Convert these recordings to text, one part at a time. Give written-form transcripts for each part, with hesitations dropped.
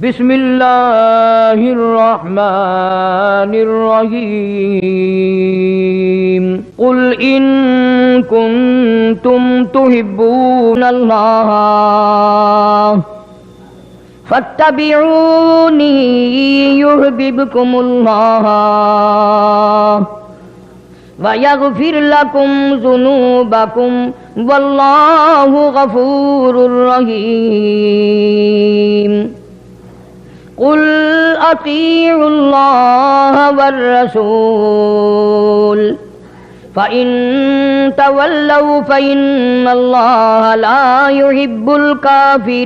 بسم اللہ الرحمن الرحیم قل ان کنتم تحبون اللہ فاتبعونی یحببکم اللہ وَيَغْفِرْ لَكُمْ ذُنُوبَكُمْ وَاللَّهُ غَفُورٌ رَحِيمٌ قُلْ أَطِيعُوا اللَّهَ وَالرَّسُولَ فَإِن تَوَلَّوْا فَإِنَّ اللَّهَ لَا يُحِبُّ الْكَافِرِينَ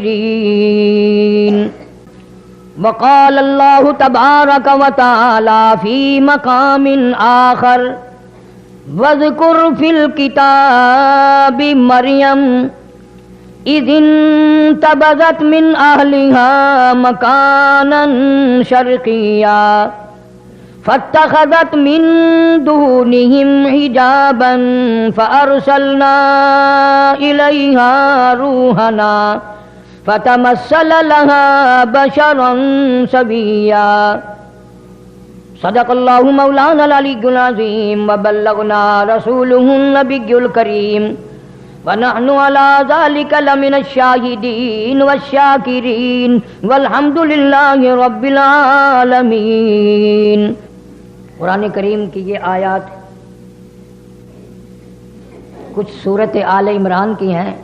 وقال اللہ تبارک وتعالی فی مقام آخر واذکر فی الکتاب مریم اذ انتبذت من اہلها مکانا شرقیا فاتخذت من دونهم حجابا فارسلنا الیہا روحنا فتمثل لها بشرا سویا صدق اللہ مولانا العلی العظیم وبلغنا رسوله النبی الکریم ونحن على ذلك لمن الشاہدین والشاکرین والحمد للہ رب العالمین۔ قرآن کریم کی یہ آیات کچھ سورت آل عمران کی ہیں،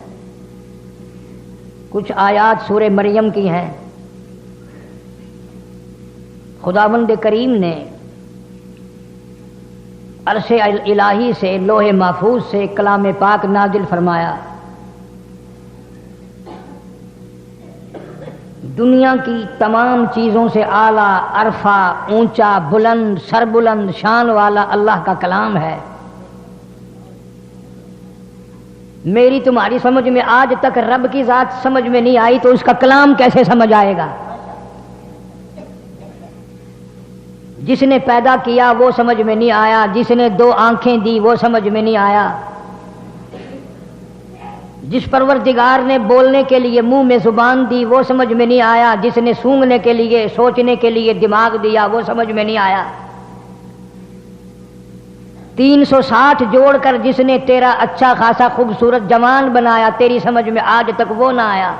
کچھ آیات سورہ مریم کی ہیں۔ خداوند کریم نے عرش الہی سے، لوح محفوظ سے کلام پاک نازل فرمایا۔ دنیا کی تمام چیزوں سے اعلیٰ، عرفہ، اونچا، بلند، سربلند شان والا اللہ کا کلام ہے۔ میری تمہاری سمجھ میں آج تک رب کی ذات سمجھ میں نہیں آئی تو اس کا کلام کیسے سمجھ آئے گا؟ جس نے پیدا کیا وہ سمجھ میں نہیں آیا، جس نے دو آنکھیں دی وہ سمجھ میں نہیں آیا، جس پروردگار نے بولنے کے لیے منہ میں زبان دی وہ سمجھ میں نہیں آیا، جس نے سونگھنے کے لیے، سوچنے کے لیے دماغ دیا وہ سمجھ میں نہیں آیا، 360 جوڑ کر جس نے تیرا اچھا خاصا خوبصورت جوان بنایا تیری سمجھ میں آج تک وہ نہ آیا،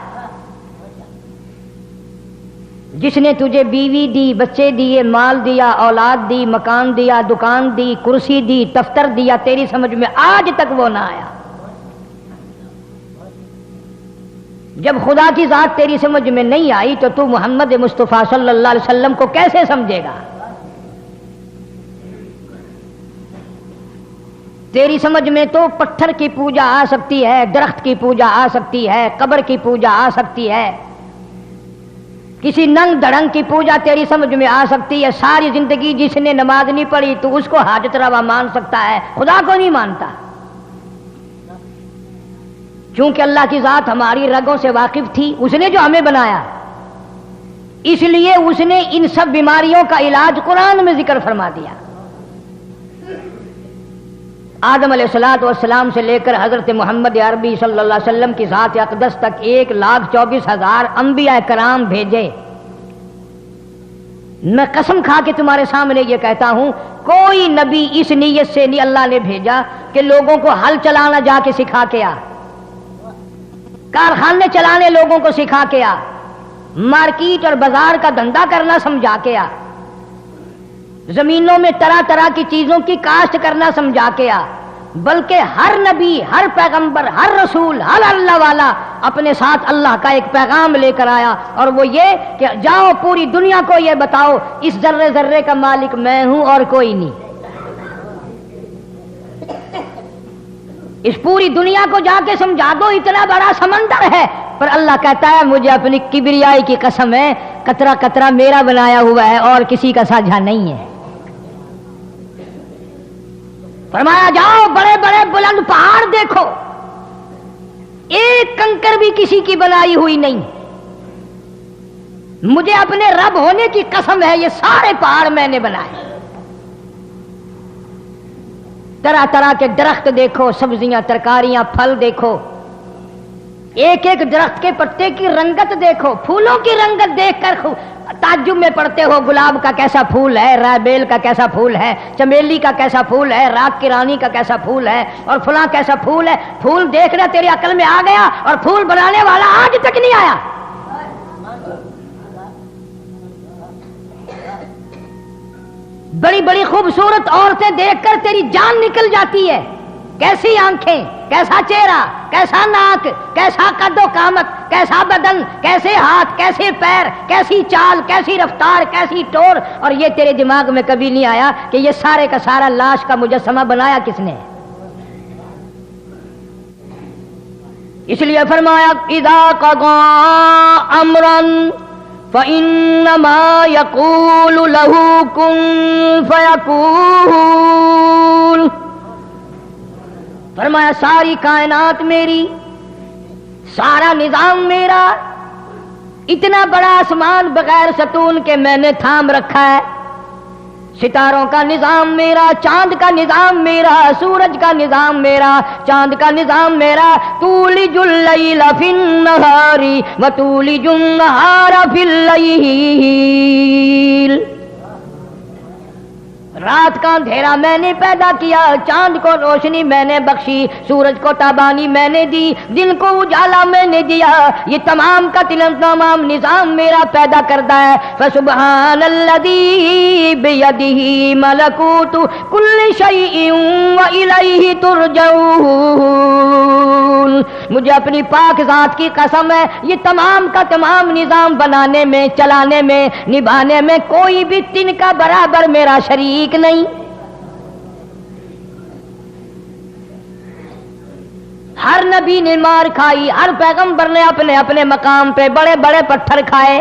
جس نے تجھے بیوی دی، بچے دیے، مال دیا، اولاد دی، مکان دیا، دکان دی، کرسی دی، دفتر دیا تیری سمجھ میں آج تک وہ نہ آیا۔ جب خدا کی ذات تیری سمجھ میں نہیں آئی تو تو محمد مصطفیٰ صلی اللہ علیہ وسلم کو کیسے سمجھے گا؟ تیری سمجھ میں تو پتھر کی پوجا آ سکتی ہے، درخت کی پوجا آ سکتی ہے، قبر کی پوجا آ سکتی ہے، کسی ننگ دڑنگ کی پوجا تیری سمجھ میں آ سکتی ہے۔ ساری زندگی جس نے نماز نہیں پڑھی تو اس کو حاجت روا مان سکتا ہے، خدا کو نہیں مانتا۔ چونکہ اللہ کی ذات ہماری رگوں سے واقف تھی، اس نے جو ہمیں بنایا، اس لیے اس نے ان سب بیماریوں کا علاج قرآن میں ذکر فرما دیا۔ آدم علیہ السلام سے لے کر حضرت محمد عربی صلی اللہ علیہ وسلم کی ذات اقدس تک 1,24,000 انبیاء کرام بھیجے۔ میں قسم کھا کے تمہارے سامنے یہ کہتا ہوں، کوئی نبی اس نیت سے نہیں اللہ نے بھیجا کہ لوگوں کو ہل چلانا جا کے سکھا کے آ، کارخانے چلانے لوگوں کو سکھا کے آ، مارکیٹ اور بازار کا دھندا کرنا سمجھا کے آ، زمینوں میں طرح طرح کی چیزوں کی کاشت کرنا سمجھا کے آ، بلکہ ہر نبی، ہر پیغمبر، ہر رسول، ہر اللہ والا اپنے ساتھ اللہ کا ایک پیغام لے کر آیا، اور وہ یہ کہ جاؤ پوری دنیا کو یہ بتاؤ اس ذرے ذرے کا مالک میں ہوں اور کوئی نہیں۔ اس پوری دنیا کو جا کے سمجھا دو، اتنا بڑا سمندر ہے، پر اللہ کہتا ہے مجھے اپنی کبریائی کی قسم ہے، قطرہ قطرہ میرا بنایا ہوا ہے اور کسی کا ساجھا نہیں ہے۔ فرمایا جاؤ بڑے بڑے بلند پہاڑ دیکھو، ایک کنکر بھی کسی کی بنائی ہوئی نہیں، مجھے اپنے رب ہونے کی قسم ہے یہ سارے پہاڑ میں نے بنائے۔ طرح طرح کے درخت دیکھو، سبزیاں، ترکاریاں، پھل دیکھو، ایک ایک درخت کے پتے کی رنگت دیکھو، پھولوں کی رنگت دیکھ کر تعجب میں پڑتے ہو، گلاب کا کیسا پھول ہے، رابیل کا کیسا پھول ہے، چمیلی کا کیسا پھول ہے، راک کی رانی کا کیسا پھول ہے، اور فلاں کیسا پھول ہے۔ پھول دیکھنا تیری عقل میں آ گیا اور پھول بنانے والا آج تک نہیں آیا۔ بڑی بڑی خوبصورت عورتیں دیکھ کر تیری جان نکل جاتی ہے، کیسی آنکھیں، کیسا چہرہ، کیسا ناک، کیسا قد و قامت، کیسا بدن، کیسے ہاتھ، کیسے پیر، کیسی چال، کیسی رفتار، کیسی ٹور، اور یہ تیرے دماغ میں کبھی نہیں آیا کہ یہ سارے کا سارا لاش کا مجسمہ بنایا کس نے؟ اس لیے فرمایا اذا قضى امرا فانما يقول له كن فيكون۔ فرمایا ساری کائنات میری، سارا نظام میرا، اتنا بڑا آسمان بغیر ستون کے میں نے تھام رکھا ہے، ستاروں کا نظام میرا، چاند کا نظام میرا، سورج کا نظام میرا، چاند کا نظام میرا۔ تولج اللیل فی النہار وتولج النہار فی اللیل، رات کا اندھیرا میں نے پیدا کیا، چاند کو روشنی میں نے بخشی، سورج کو تابانی میں نے دی، دن کو اجالا میں نے دیا، یہ تمام کا تمام نظام میرا پیدا کرتا ہے۔ فسبحان الذی بیدہ ملکوت کل شیء والیہ ترجعون۔ مجھے اپنی پاک ذات کی قسم ہے، یہ تمام کا تمام نظام بنانے میں، چلانے میں، نبھانے میں کوئی بھی تن کا برابر میرا شریک نہیں۔ ہر نبی نے مار کھائی، ہر پیغمبر نے اپنے اپنے مقام پہ بڑے بڑے پتھر کھائے۔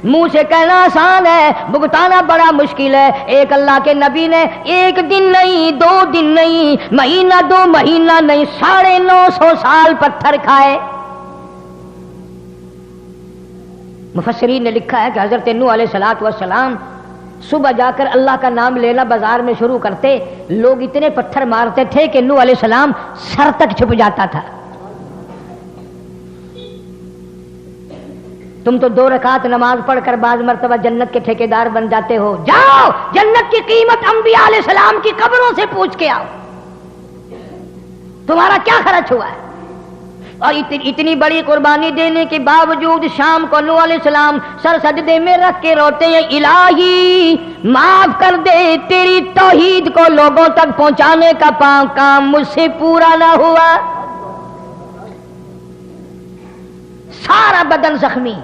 منہ سے کہنا آسان ہے، بھگتانا بڑا مشکل ہے۔ ایک اللہ کے نبی نے ایک دن نہیں، 2 دن نہیں، مہینہ 2 مہینہ نہیں، 950 سال پتھر کھائے۔ مفسرین نے لکھا ہے کہ حضرت نوح علیہ السلام صبح جا کر اللہ کا نام لینا بازار میں شروع کرتے، لوگ اتنے پتھر مارتے تھے کہ نوح علیہ السلام سر تک چھپ جاتا تھا۔ تم تو 2 رکعت نماز پڑھ کر بعض مرتبہ جنت کے ٹھیکیدار بن جاتے ہو، جاؤ جنت کی قیمت انبیاء علیہ السلام کی قبروں سے پوچھ کے آؤ، تمہارا کیا خرچ ہوا ہے۔ اور اتنی بڑی قربانی دینے کے باوجود شام کو نوح علیہ السلام سر سجدے میں رکھ کے روتے ہیں، الہی معاف کر دے، تیری توحید کو لوگوں تک پہنچانے کا کام مجھ سے پورا نہ ہوا۔ سارا بدن زخمی،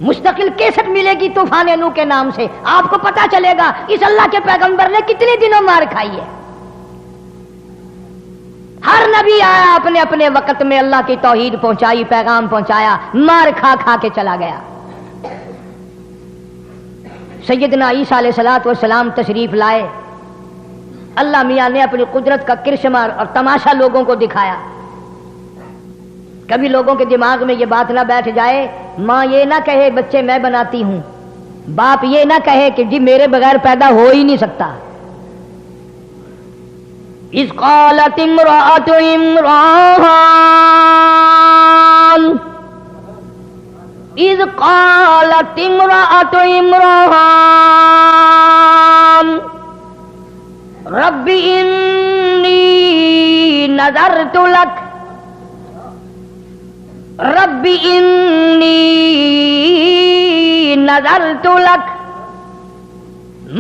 مستقل کیسٹ ملے گی طوفان نوح کے نام سے، آپ کو پتا چلے گا اس اللہ کے پیغمبر نے کتنے دنوں مار کھائی ہے۔ ہر نبی آیا اپنے اپنے وقت میں اللہ کی توحید پہنچائی، پیغام پہنچایا، مار کھا کھا کے چلا گیا۔ سیدنا عیسیٰ علیہ السلام تشریف لائے، اللہ میاں نے اپنی قدرت کا کرشمہ اور تماشا لوگوں کو دکھایا۔ کبھی لوگوں کے دماغ میں یہ بات نہ بیٹھ جائے، ماں یہ نہ کہے بچے میں بناتی ہوں، باپ یہ نہ کہے کہ جی میرے بغیر پیدا ہو ہی نہیں سکتا۔ اذ قالت امرأة عمران، اذ قالت امرأة عمران رب انی نذرت لک، رب انی نذرت لک۔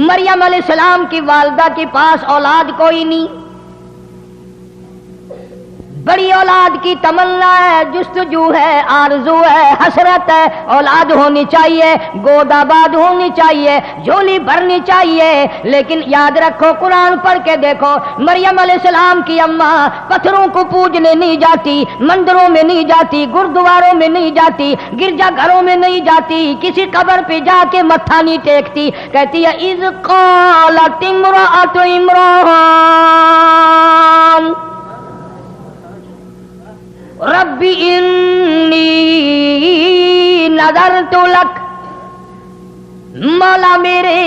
مریم علیہ السلام کی والدہ کے پاس اولاد کوئی نہیں، بڑی اولاد کی تمنا ہے، جستجو ہے، آرزو ہے، حسرت ہے، اولاد ہونی چاہیے، گود آباد ہونی چاہیے، جھولی بھرنی چاہیے۔ لیکن یاد رکھو، قرآن پڑھ کے دیکھو، مریم علیہ السلام کی اماں پتھروں کو پوجنے نہیں جاتی، مندروں میں نہیں جاتی، گردواروں میں نہیں جاتی، گرجا گھروں میں نہیں جاتی، کسی قبر پہ جا کے متھا نہیں ٹیکتی، کہتی ہے اذ قالت امرأۃ عمران رب انی نذرت لک، مولا میرے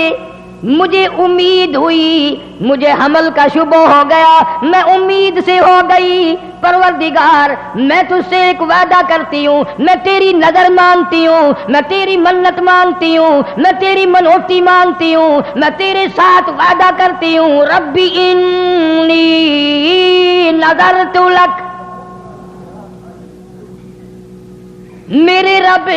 مجھے امید ہوئی مجھے حمل کا شبہ ہو گیا، میں امید سے ہو گئی، پروردگار میں تجھ سے ایک وعدہ کرتی ہوں، میں تیری نظر مانتی ہوں، میں تیری منت مانتی ہوں، میں تیری منوتی مانتی ہوں، میں تیرے ساتھ وعدہ کرتی ہوں، ربی انی نظرت لک، میرے رب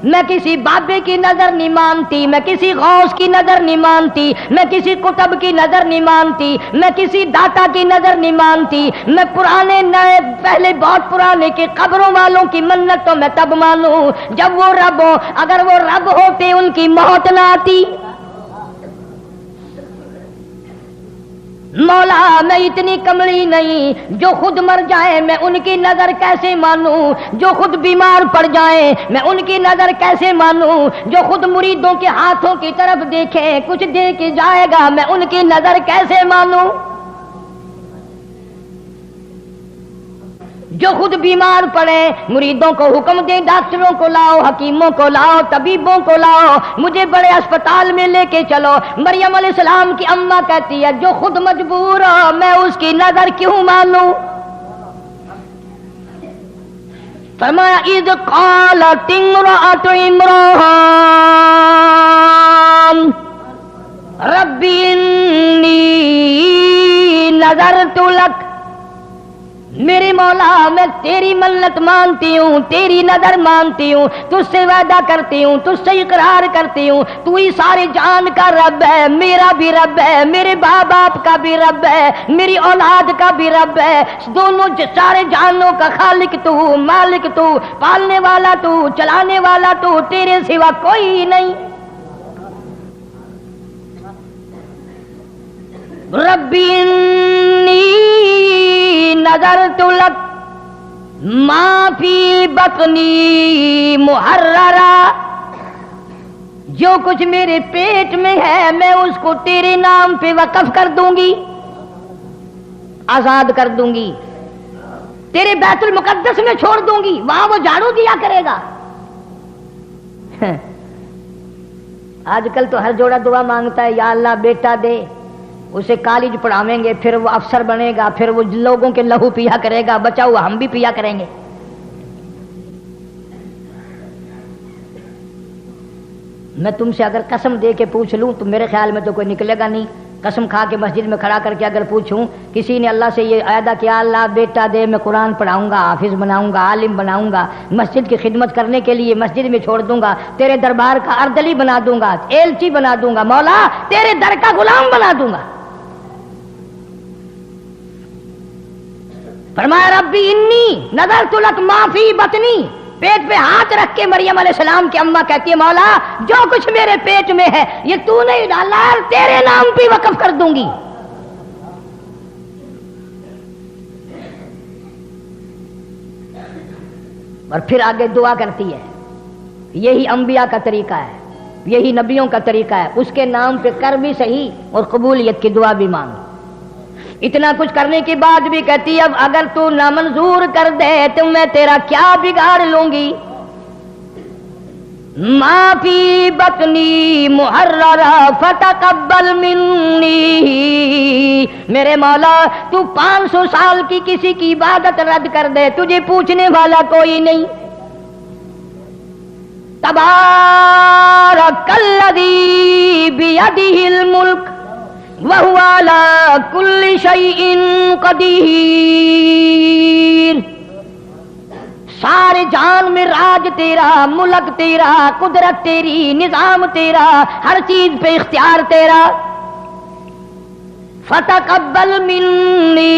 میں کسی بابے کی نظر نہیں مانتی، میں کسی غوث کی نظر نہیں مانتی، میں کسی کتب کی نظر نہیں مانتی، میں کسی داتا کی نظر نہیں مانتی، میں پرانے نئے پہلے بہت پرانے کے قبروں والوں کی منت تو میں تب مانوں جب وہ رب ہو، اگر وہ رب ہوتے ان کی موت نہ آتی۔ مولا میں اتنی کملی نہیں جو خود مر جائے میں ان کی نظر کیسے مانوں، جو خود بیمار پڑ جائیں میں ان کی نظر کیسے مانوں، جو خود مریدوں کے ہاتھوں کی طرف دیکھیں کچھ دے کے جائے گا میں ان کی نظر کیسے مانوں، جو خود بیمار پڑے مریدوں کو حکم دے ڈاکٹروں کو لاؤ، حکیموں کو لاؤ، طبیبوں کو لاؤ، مجھے بڑے اسپتال میں لے کے چلو۔ مریم علیہ السلام کی اماں کہتی ہے جو خود مجبور ہو میں اس کی نظر کیوں مانوں؟ فرمایا اذ قالت امرأۃ عمران رب انی نذرت لک، میرے مولا میں تیری منت مانتی ہوں، تیری نظر مانتی ہوں، تجھ سے وعدہ کرتی ہوں، تجھ سے اقرار کرتی ہوں، تو ہی سارے جان کا رب ہے، میرا بھی رب ہے، میرے ماں باپ کا بھی رب ہے، میری اولاد کا بھی رب ہے، دونوں سارے جانوں کا خالق تو، مالک تو، پالنے والا تو، چلانے والا تو، تیرے سوا کوئی نہیں۔ ربی انی نذرت لک ما فی بطنی محررا، جو کچھ میرے پیٹ میں ہے میں اس کو تیرے نام پہ وقف کر دوں گی، آزاد کر دوں گی، تیرے بیت المقدس میں چھوڑ دوں گی، وہاں وہ جھاڑو دیا کرے گا۔ آج کل تو ہر جوڑا دعا مانگتا ہے یا اللہ بیٹا دے، اسے کالج پڑھاویں گے، پھر وہ افسر بنے گا، پھر وہ لوگوں کے لہو پیا کرے گا، بچا ہوا ہم بھی پیا کریں گے۔ میں تم سے اگر قسم دے کے پوچھ لوں تو میرے خیال میں تو کوئی نکلے گا نہیں۔ قسم کھا کے مسجد میں کھڑا کر کے اگر پوچھوں کسی نے اللہ سے یہ عہدہ کیا اللہ بیٹا دے میں قرآن پڑھاؤں گا، حافظ بناؤں گا، عالم بناؤں گا، مسجد کی خدمت کرنے کے لیے مسجد میں چھوڑ دوں گا، تیرے دربار کا اردلی بنا دوں گا، ایلچی بنا دوں گا، مولا تیرے در کا غلام بنا دوں گا۔ فرمایا ربی انی نذرت لک ما فی بطنی، پیٹ پہ ہاتھ رکھ کے مریم علیہ السلام کی اماں کہتی ہے مولا جو کچھ میرے پیٹ میں ہے یہ تو نے ڈالا، تیرے نام پہ وقف کر دوں گی۔ اور پھر آگے دعا کرتی ہے، یہی انبیاء کا طریقہ ہے، یہی نبیوں کا طریقہ ہے، اس کے نام پہ کر بھی صحیح اور قبولیت کی دعا بھی مانگ۔ اتنا کچھ کرنے کے بعد بھی کہتی اب اگر تو نامنظور کر دے تو میں تیرا کیا بگاڑ لوں گی۔ ما فی بطنی محررا فتقبل منی، میرے مولا تو 500 سال کی کسی کی عبادت رد کر دے، تجھے پوچھنے والا کوئی نہیں۔ تبارک الذی بیدہ الملک وَهُوَ عَلَى كُلِّ شَيْءٍ قَدِيرٌ، سارے جان میں راج تیرا، ملک تیرا، قدرت تیری، نظام تیرا، ہر چیز پہ اختیار تیرا۔ فتقبل منی،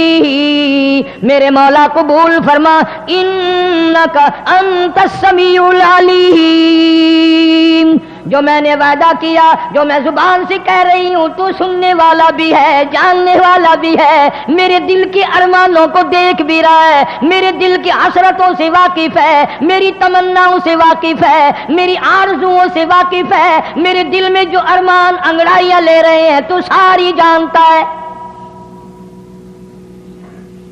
میرے مولا قبول فرما، انک انت السمیع العلیم، جو میں نے وعدہ کیا، جو میں زبان سے کہہ رہی ہوں تو سننے والا بھی ہے، جاننے والا بھی ہے، میرے دل کے ارمانوں کو دیکھ بھی رہا ہے، میرے دل کی حسرتوں سے واقف ہے، میری تمناؤں سے واقف ہے، میری آرزوؤں سے واقف ہے، میرے دل میں جو ارمان انگڑائیاں لے رہے ہیں تو ساری جانتا ہے۔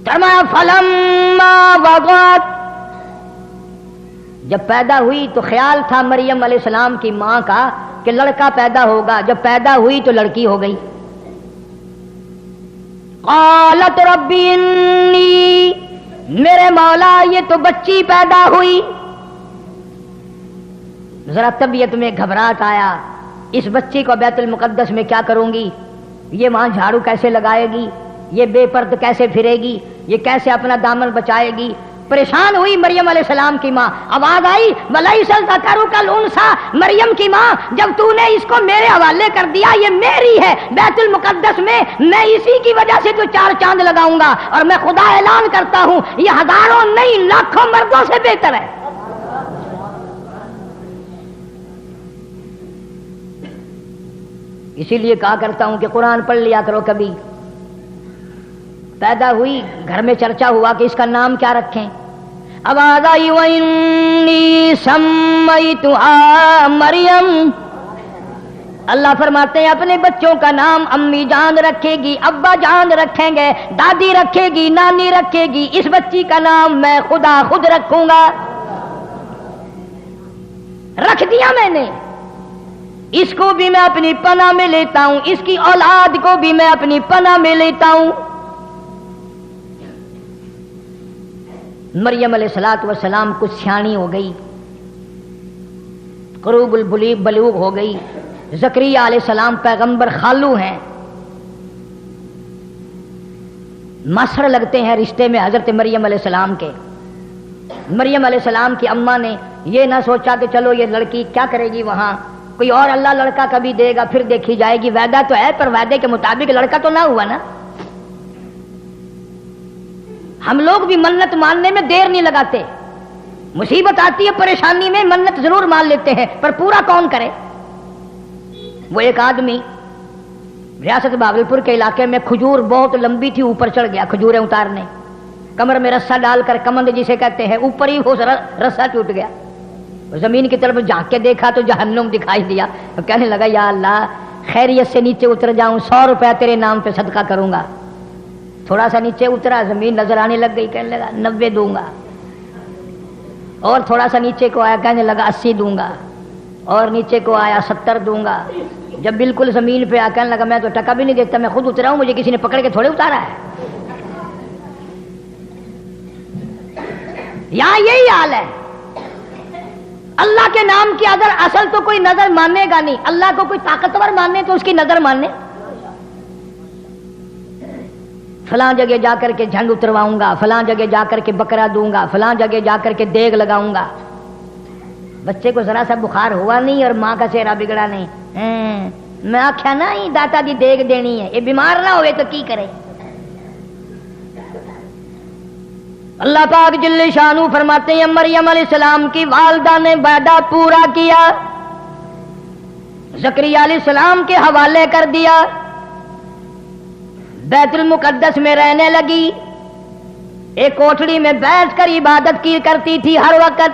فرمایا فلما وضعت، جب پیدا ہوئی تو خیال تھا مریم علیہ السلام کی ماں کا کہ لڑکا پیدا ہوگا، جب پیدا ہوئی تو لڑکی ہو گئی۔ قالت ربی انی، میرے مولا یہ تو بچی پیدا ہوئی. ذرا طبیعت میں گھبراہٹ آیا، اس بچی کو بیت المقدس میں کیا کروں گی، یہ وہاں جھاڑو کیسے لگائے گی، یہ بے پرد کیسے پھرے گی، یہ کیسے اپنا دامن بچائے گی. پریشان ہوئی مریم علیہ السلام کی ماں. آواز آئی وَلَيْسَ الذَّكَرُ كَالْأُنثىٰ، مریم کی ماں جب تو نے اس کو میرے حوالے کر دیا، یہ میری ہے بیت المقدس میں، میں اسی کی وجہ سے تو 4 چاند لگاؤں گا، اور میں خدا اعلان کرتا ہوں یہ ہزاروں نہیں لاکھوں مردوں سے بہتر ہے. اسی لیے کہا کرتا ہوں کہ قرآن پڑھ لیا کرو. کبھی پیدا ہوئی، گھر میں چرچا ہوا کہ اس کا نام کیا رکھیں. آواز آئی وَإِنِّي سَمَّيْتُهَا مریم. اللہ فرماتے ہیں اپنے بچوں کا نام امی جان رکھے گی، ابا جان رکھیں گے، دادی رکھے گی، نانی رکھے گی، اس بچی کا نام میں خدا خود رکھوں گا. رکھ دیا میں نے، اس کو بھی میں اپنی پناہ میں لیتا ہوں، اس کی اولاد کو بھی میں اپنی پناہ میں لیتا ہوں. مریم علیہ السلام کچھ سیانی ہو گئی، قروب البلوغ ہو گئی. زکریا علیہ السلام پیغمبر خالو ہیں، مسر لگتے ہیں رشتے میں حضرت مریم علیہ السلام کے. مریم علیہ السلام کی اماں نے یہ نہ سوچا کہ چلو یہ لڑکی کیا کرے گی وہاں، کوئی اور اللہ لڑکا کبھی دے گا پھر دیکھی جائے گی. وعدہ تو ہے پر وعدے کے مطابق لڑکا تو نہ ہوا نا. ہم لوگ بھی منت ماننے میں دیر نہیں لگاتے، مصیبت آتی ہے پریشانی میں منت ضرور مان لیتے ہیں، پر پورا کون کرے. وہ ایک آدمی ریاست بھاگلپور کے علاقے میں کھجور بہت لمبی تھی، اوپر چڑھ گیا کھجوریں اتارنے، کمر میں رسا ڈال کر، کمند جسے کہتے ہیں، اوپر ہی وہ رسا ٹوٹ گیا. زمین کی طرف جھانک کے دیکھا تو جہنم دکھائی دیا. تو کہنے لگا یا اللہ خیریت سے نیچے اتر جاؤں، 100 روپیہ تیرے نام پہ صدقہ کروں گا. تھوڑا سا نیچے اترا، زمین نظر آنے لگ گئی، کہنے لگا 90 دوں گا. اور تھوڑا سا نیچے کو آیا، کہنے لگا 80 دوں گا. اور نیچے کو آیا 70 دوں گا. جب بالکل زمین پہ آ، کہنے لگا میں تو ٹکا بھی نہیں دیتا، میں خود اترا ہوں، مجھے کسی نے پکڑ کے تھوڑے اتارا ہے. یہاں یہی حال ہے. اللہ کے نام کی اگر اصل تو کوئی نظر ماننے گا نہیں. اللہ کو کوئی طاقتور ماننے تو اس کی نظر ماننے. فلاں جگہ جا کر کے جھنڈ اترواؤں گا، فلاں جگہ جا کر کے بکرا دوں گا، فلاں جگہ جا کر کے دیگ لگاؤں گا. بچے کو ذرا سا بخار ہوا نہیں اور ماں کا چہرہ بگڑا نہیں. میں آخیا نا ہی داتا دی دیگ دینی ہے، یہ بیمار نہ ہوئے تو کی کرے. اللہ پاک جل شانہ فرماتے ہیں مریم علیہ السلام کی والدہ نے وعدہ پورا کیا، زکریا علیہ السلام کے حوالے کر دیا، بیت المقدس میں رہنے لگی. ایک کوٹھڑی میں بیٹھ کر عبادت کی کرتی تھی ہر وقت.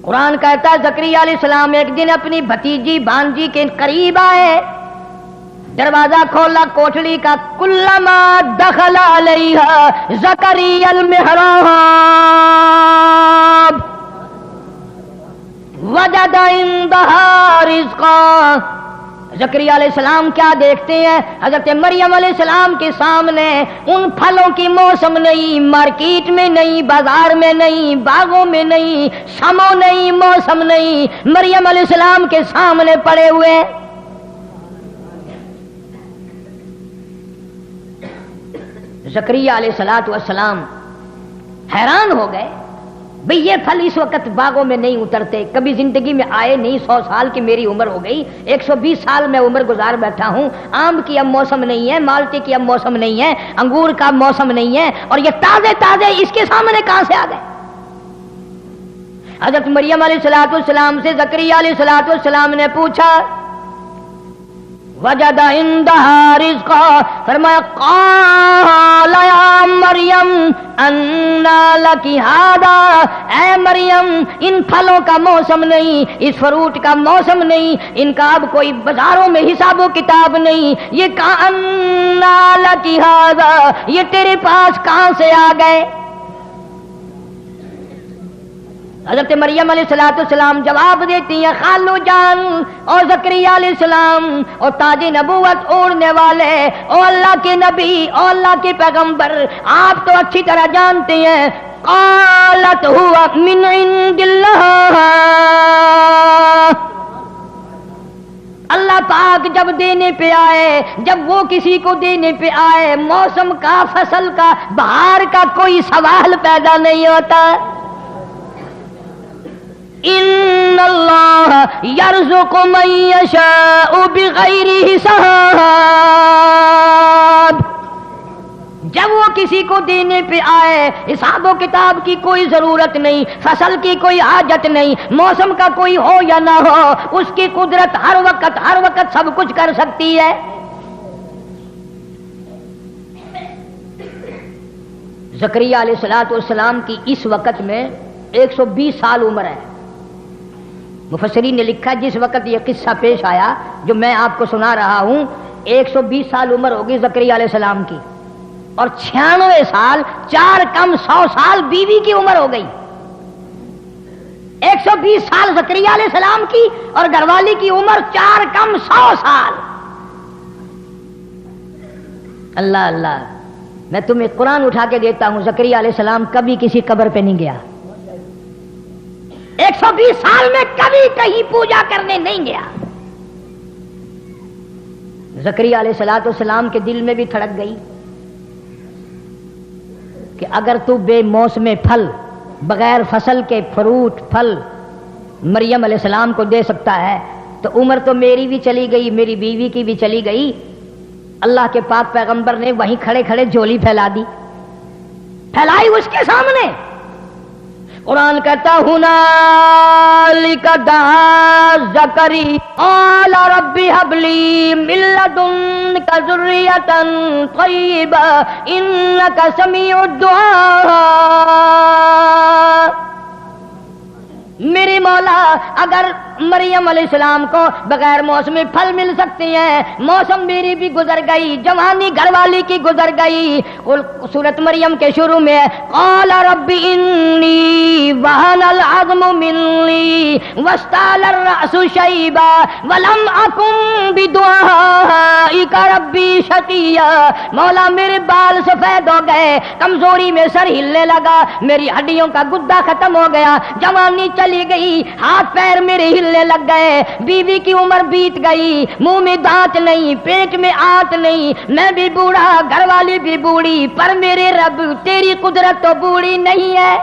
قرآن کہتا ہے زکریا علیہ السلام ایک دن اپنی بھتیجی بھانجی کے قریب آئے، دروازہ کھولا کوٹھڑی کا. کلما دخل علیہا زکریا المحراب وجد عندہا رزقا. زکریا علیہ السلام کیا دیکھتے ہیں؟ حضرت مریم علیہ السلام کے سامنے ان پھلوں کی موسم نہیں، مارکیٹ میں نہیں، بازار میں نہیں، باغوں میں نہیں، سمو نہیں، موسم نہیں، مریم علیہ السلام کے سامنے پڑے ہوئے. زکریا علیہ السلام حیران ہو گئے، بھئی یہ پھل اس وقت باغوں میں نہیں اترتے، کبھی زندگی میں آئے نہیں. 100 سال کی میری عمر ہو گئی، 120 سال میں عمر گزار بیٹھا ہوں. آم کی اب موسم نہیں ہے، مالٹے کی اب موسم نہیں ہے، انگور کا موسم نہیں ہے، اور یہ تازے تازے اس کے سامنے کہاں سے آ گئے؟ حضرت مریم علیہ السلام سے زکریا علیہ السلام نے پوچھا، وجد عندها رزقا، فرمایا قال یا مریم انا لکی ھذا، اے مریم ان پھلوں کا موسم نہیں، اس فروٹ کا موسم نہیں، ان کا اب کوئی بازاروں میں حساب و کتاب نہیں. یہ کہاں انا لکی ھذا، یہ تیرے پاس کہاں سے آ گئے؟ حضرت مریم علیہ السلام جواب دیتی ہیں خالو جان اور زکریا علیہ السلام اور تاج نبوت اوڑھنے والے او اللہ کے نبی او اللہ کے پیغمبر، آپ تو اچھی طرح جانتے ہیں قالت ہوا من عند اللہ، اللہ پاک جب دینے پہ آئے، جب وہ کسی کو دینے پہ آئے، موسم کا، فصل کا، بہار کا کوئی سوال پیدا نہیں ہوتا۔ ان اللہ یرزق من یشاء بغیر حساب، جب وہ کسی کو دینے پہ آئے حساب و کتاب کی کوئی ضرورت نہیں، فصل کی کوئی حاجت نہیں، موسم کا کوئی ہو یا نہ ہو، اس کی قدرت ہر وقت سب کچھ کر سکتی ہے۔ زکریا علیہ السلام کی اس وقت میں 120 سال عمر ہے۔ مفسرین نے لکھا جس وقت یہ قصہ پیش آیا جو میں آپ کو سنا رہا ہوں، 120 سال عمر ہوگی زکریا علیہ السلام کی، اور 96 سال 4 کم 100 سال بیوی کی عمر ہو گئی۔ 120 سال زکریا علیہ السلام کی اور گھر والی کی عمر 4 کم 100 سال۔ اللہ اللہ، میں تمہیں قرآن اٹھا کے دیتا ہوں، زکریا علیہ السلام کبھی کسی قبر پہ نہیں گیا، 120 سال میں کبھی کہیں پوجا کرنے نہیں گیا۔ زکریا علیہ السلام کے دل میں بھی تھڑک گئی کہ اگر تو بے موسم پھل، بغیر فصل کے فروٹ پھل مریم علیہ السلام کو دے سکتا ہے تو عمر تو میری بھی چلی گئی، میری بیوی کی بھی چلی گئی۔ اللہ کے پاک پیغمبر نے وہیں کھڑے کھڑے جھولی پھیلائی اس کے سامنے۔ قرآن کہتا ہنالک دعا زکریا قال رب هب لي من لدنك ذرية طيبة إنك سميع الدعاء۔ میرے مولا اگر مریم علیہ السلام کو بغیر موسم پھل مل سکتے ہیں، موسم میری بھی گزر گئی، جوانی گھر والی کی گزر گئی۔ سورۃ مریم کے شروع میں قال رب انی وہن العظم منی واشتعل الرأس شیبا ولم اکن بدعائک ربی شقیا۔ مولا میرے بال سفید ہو گئے، کمزوری میں سر ہلنے لگا، میری ہڈیوں کا گدا ختم ہو گیا، جوانی چلی گئی، ہاتھ پیر میرے ہلنے لگ گئے، بیوی کی عمر بیت گئی، منہ میں دانت نہیں، پیٹ میں آنت نہیں، میں بھی بوڑھا، گھر والی بھی بوڑھی، پر میرے رب تیری قدرت تو بوڑھی نہیں ہے۔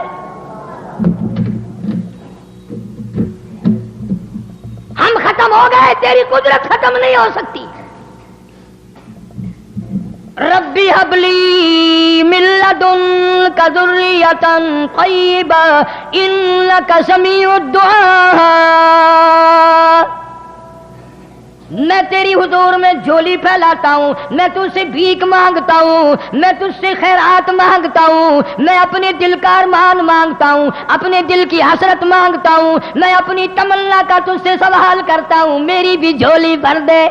ہم ختم ہو گئے، تیری قدرت ختم نہیں ہو سکتی۔ ربی ہب لی من لدنک ذریۃ طیبہ انک سمیع الدعاء۔ میں تیری حضور میں جھولی پھیلاتا ہوں، میں تجھ سے بھیک مانگتا ہوں، میں تجھ سے خیرات مانگتا ہوں، میں اپنے دل کا ارمان مانگتا ہوں، اپنے دل کی حسرت مانگتا ہوں، میں اپنی تمنا کا تجھ سے سوال کرتا ہوں، میری بھی جھولی بھر دے۔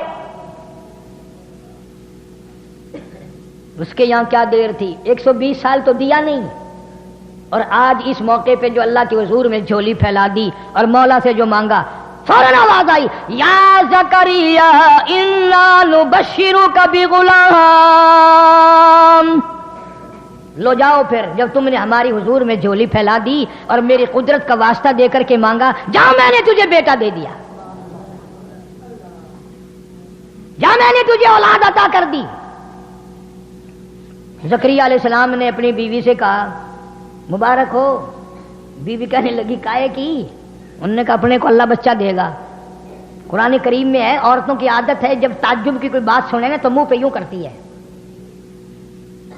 اس کے یہاں کیا دیر تھی، 120 سال تو دیا نہیں، اور آج اس موقع پہ جو اللہ کے حضور میں جھولی پھیلا دی اور مولا سے جو مانگا، فوراً آواز آئی یا زکریا انا نبشرک بغلام۔ لو جاؤ پھر، جب تم نے ہماری حضور میں جھولی پھیلا دی اور میری قدرت کا واسطہ دے کر کے مانگا، جا میں نے تجھے بیٹا دے دیا، جا میں نے تجھے اولاد عطا کر دی۔ زکریا علیہ السلام نے اپنی بیوی سے کہا مبارک ہو۔ بیوی کہنے لگی کائے کی؟ انہوں نے کہا اپنے کو اللہ بچہ دے گا۔ قرآن کریم میں ہے، عورتوں کی عادت ہے جب تعجب کی کوئی بات سنے نا تو منہ پہ یوں کرتی ہے،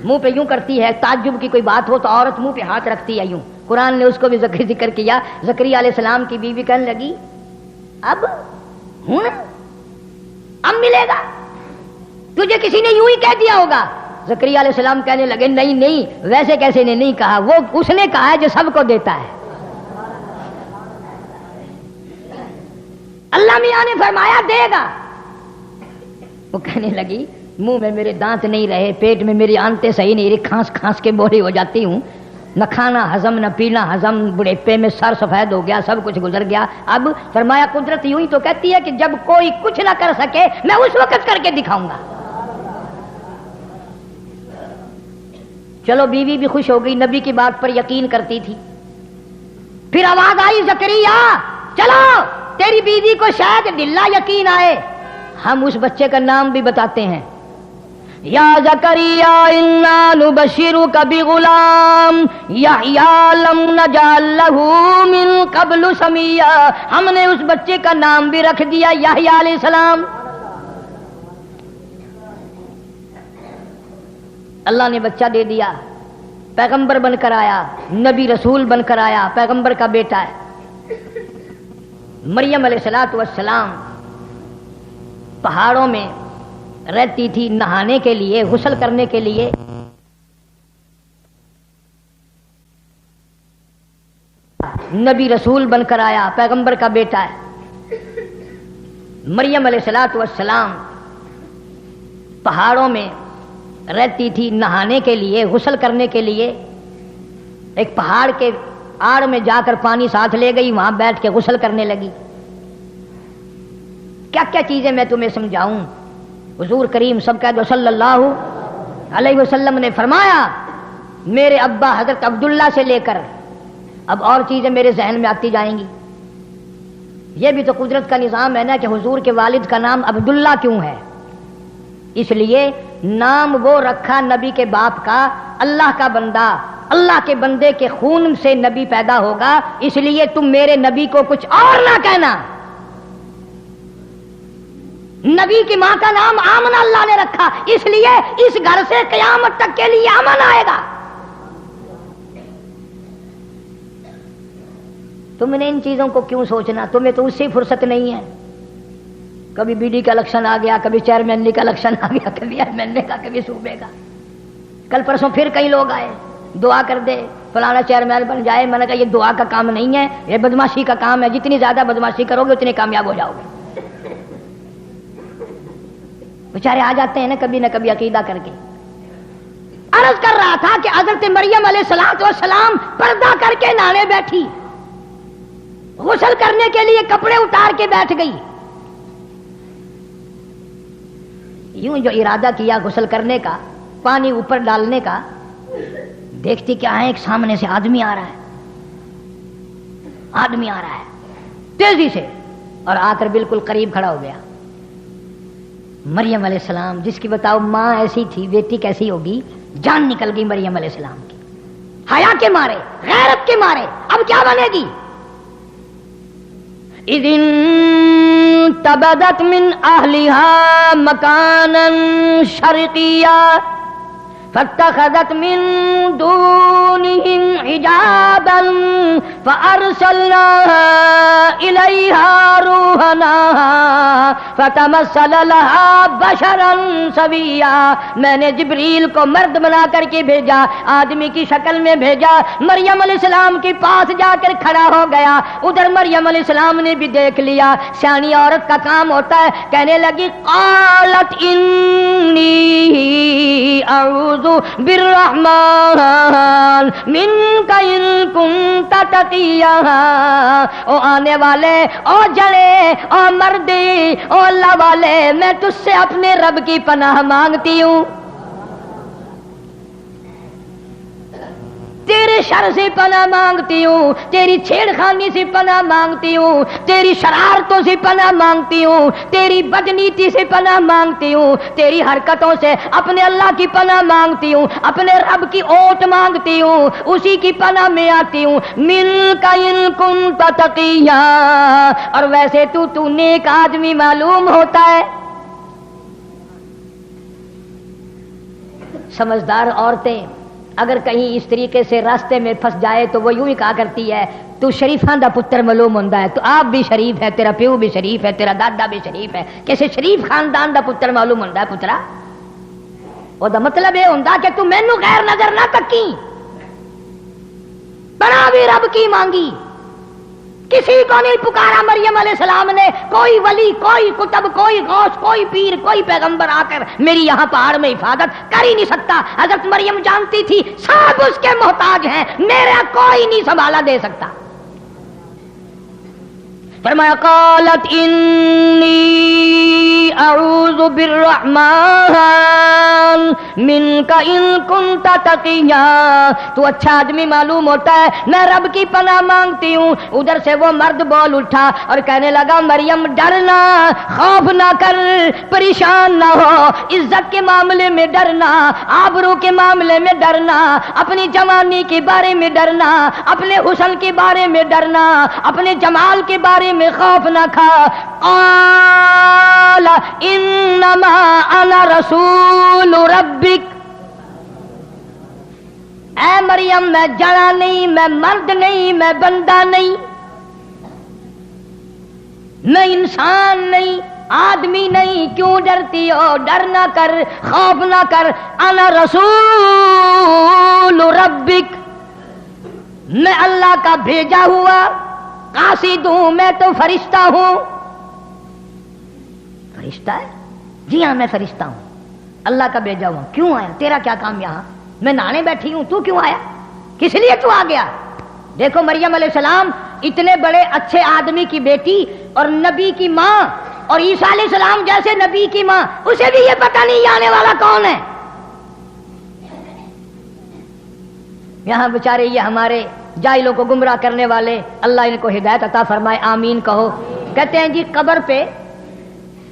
منہ پہ یوں کرتی ہے، تعجب کی کوئی بات ہو تو عورت منہ پہ ہاتھ رکھتی ہے یوں۔ قرآن نے اس کو بھی ذکر کیا۔ زکریا علیہ السلام کی بیوی کہنے لگی اب ملے گا، تجھے کسی نے یوں ہی کہہ دیا ہوگا۔ زکریا علیہ السلام کہنے لگے نہیں، ویسے کیسے نے نہیں کہا، وہ اس نے کہا ہے جو سب کو دیتا ہے۔ اللہ میاں نے فرمایا دے گا۔ وہ کہنے لگی منہ میں میرے دانت نہیں رہے، پیٹ میں میری آنتیں صحیح نہیں رہی، کھانس کھانس کے بولی ہو جاتی ہوں، نہ کھانا ہضم نہ پینا ہضم، بڑھیپے میں سر سفید ہو گیا، سب کچھ گزر گیا۔ اب فرمایا قدرت یوں ہی تو کہتی ہے کہ جب کوئی کچھ نہ کر سکے میں اس وقت کر کے دکھاؤں گا۔ چلو بیوی بھی خوش ہو گئی، نبی کی بات پر یقین کرتی تھی۔ پھر آواز آئی زکریا چلو تیری بیوی کو شاید دلہ یقین آئے، ہم اس بچے کا نام بھی بتاتے ہیں۔ یا زکریا انا نبشرک بغلام یحییٰ لم نجعل لہ من قبل سمیا، ہم نے اس بچے کا نام بھی رکھ دیا یحییٰ علیہ السلام۔ اللہ نے بچہ دے دیا، پیغمبر بن کر آیا، نبی رسول بن کر آیا، پیغمبر کا بیٹا ہے۔ مریم علیہ السلام پہاڑوں میں رہتی تھی، نہانے کے لیے، غسل کرنے کے لیے نبی رسول بن کر آیا، پیغمبر کا بیٹا ہے۔ مریم علیہ السلام پہاڑوں میں رہتی تھی، نہانے کے لیے، غسل کرنے کے لیے ایک پہاڑ کے آڑ میں جا کر پانی ساتھ لے گئی، وہاں بیٹھ کے غسل کرنے لگی۔ کیا کیا چیزیں میں تمہیں سمجھاؤں۔ حضور کریم سب کہہ دو صلی اللہ علیہ وسلم نے فرمایا میرے ابا حضرت عبداللہ سے لے کر اب اور چیزیں میرے ذہن میں آتی جائیں گی۔ یہ بھی تو قدرت کا نظام ہے نا کہ حضور کے والد کا نام عبداللہ کیوں ہے؟ اس لیے نام وہ رکھا نبی کے باپ کا، اللہ کا بندہ، اللہ کے بندے کے خون سے نبی پیدا ہوگا، اس لیے تم میرے نبی کو کچھ اور نہ کہنا۔ نبی کی ماں کا نام آمنہ اللہ نے رکھا، اس لیے اس گھر سے قیامت تک کے لیے امن آئے گا۔ تم نے ان چیزوں کو کیوں سوچنا؟ تمہیں تو اس سے فرصت نہیں ہے۔ کبھی بی ڈی کا الیکشن آ گیا، کبھی چیئرمین کا الیکشن آ گیا، کبھی ایم ایل اے کا، کبھی صوبے کا۔ کل پرسوں پھر کئی لوگ آئے دعا کر دے فلانا چیئرمین بن جائے۔ میں نے کہا یہ دعا کا کام نہیں ہے، یہ بدماشی کا کام ہے، جتنی زیادہ بدماشی کرو گے اتنے کامیاب ہو جاؤ گے۔ بیچارے آ جاتے ہیں نا کبھی نہ کبھی عقیدہ کر کے۔ عرض کر رہا تھا کہ حضرت مریم علیہ السلام پردہ کر کے نہانے بیٹھی، غسل کرنے کے لیے کپڑے اتار کے بیٹھ گئی۔ یوں جو ارادہ کیا غسل کرنے کا، پانی اوپر ڈالنے کا، دیکھتی کیا ہے ایک سامنے سے آدمی آ رہا ہے، آدمی آ رہا ہے تیزی سے، اور آ کر بالکل قریب کھڑا ہو گیا۔ مریم علیہ السلام جس کی بتاؤ ماں ایسی تھی، بیٹی کیسی ہوگی؟ جان نکل گئی مریم علیہ السلام کی، حیا کے مارے، غیرت کے مارے۔ اب کیا بنے گی؟ اذ انتبذت من اہلها مکانا شرقیا فاتخذت من دونهم حجابا فارسلنا الیہا روحنا فتمثل لها بشرا سویا۔ میں نے جبریل کو مرد بنا کر کے بھیجا، آدمی کی شکل میں بھیجا، مریم علیہ السلام کے پاس جا کر کھڑا ہو گیا۔ ادھر مریم علیہ السلام نے بھی دیکھ لیا، سیانی عورت کا کام ہوتا ہے۔ کہنے لگی قالت انی اعوذ بالرحمن منک ان کنت تقیا۔ او آنے والے، او جڑے، او مردی، او اللہ والے، میں تجھ سے اپنے رب کی پناہ مانگتی ہوں، تیرے شر سے پناہ مانگتی ہوں، تیری چھیڑ خانی سے پناہ مانگتی ہوں، تیری شرارتوں سے پناہ مانگتی ہوں، تیری بدنیتی سے پناہ مانگتی ہوں، تیری حرکتوں سے اپنے اللہ کی پناہ مانگتی ہوں، اپنے رب کی اوٹ مانگتی ہوں، اسی کی پناہ میں آتی ہوں۔ منک ان کنت تقیا، اور ویسے تو نیک آدمی معلوم ہوتا ہے۔ سمجھدار عورتیں اگر کہیں اس طریقے سے راستے میں پھنس جائے تو وہ یوں ہی کہا کرتی ہے تو شریفاں دا پتر معلوم ہوندا ہے، تو آپ بھی شریف ہے، تیرا پیو بھی شریف ہے، تیرا دادا بھی شریف ہے، کیسے شریف خاندان دا پتر معلوم ہوندا ہے پترا۔ وہ دا مطلب یہ ہوندا کہ تو مینوں غیر نظر نہ تکی، بنا بھی رب کی مانگی، کسی کو نہیں پکارا مریم علیہ السلام نے، کوئی ولی، کوئی کتب، کوئی غوث، کوئی پیر، کوئی پیغمبر آ کر میری یہاں پہاڑ میں حفاظت کر ہی نہیں سکتا۔ حضرت مریم جانتی تھی سب اس کے محتاج ہیں، میرا کوئی نہیں سنبھالا دے سکتا۔ فرمایا قالت انی اعوذ بالرحمن منک ان کنت تقیا، تو اچھا آدمی معلوم ہوتا ہے، میں رب کی پناہ مانگتی ہوں۔ ادھر سے وہ مرد بول اٹھا اور کہنے لگا مریم ڈرنا، خوف نہ کر، پریشان نہ ہو، عزت کے معاملے میں ڈرنا، آبرو کے معاملے میں ڈرنا، اپنی جوانی کے بارے میں ڈرنا، اپنے حسن کے بارے میں ڈرنا، اپنے جمال کے بارے میں خوف نہ کھا۔ قال انما انا رسول ربک، اے مریم میں جڑا نہیں، میں مرد نہیں، میں بندہ نہیں، میں انسان نہیں، آدمی نہیں، کیوں ڈرتی ہو؟ ڈر نہ کر، خوف نہ کر، انا رسول ربک، میں اللہ کا بھیجا ہوا قاصد ہوں، میں تو فرشتہ ہوں۔ فرشتہ ہے؟ جی ہاں میں فرشتہ ہوں، اللہ کا بھیجا ہوا۔ کیوں آیا؟ تیرا کیا کام یہاں؟ میں نہانے بیٹھی ہوں، تو کیوں آیا؟ کس لیے تو آ گیا؟ دیکھو مریم علیہ السلام اتنے بڑے اچھے آدمی کی بیٹی اور نبی کی ماں، اور عیسیٰ علیہ السلام جیسے نبی کی ماں، اسے بھی یہ پتہ نہیں یہ آنے والا کون ہے۔ یہاں بیچارے یہ ہمارے جاہلوں کو گمراہ کرنے والے، اللہ ان کو ہدایت عطا فرمائے، آمین کہو۔ کہتے ہیں جی قبر پہ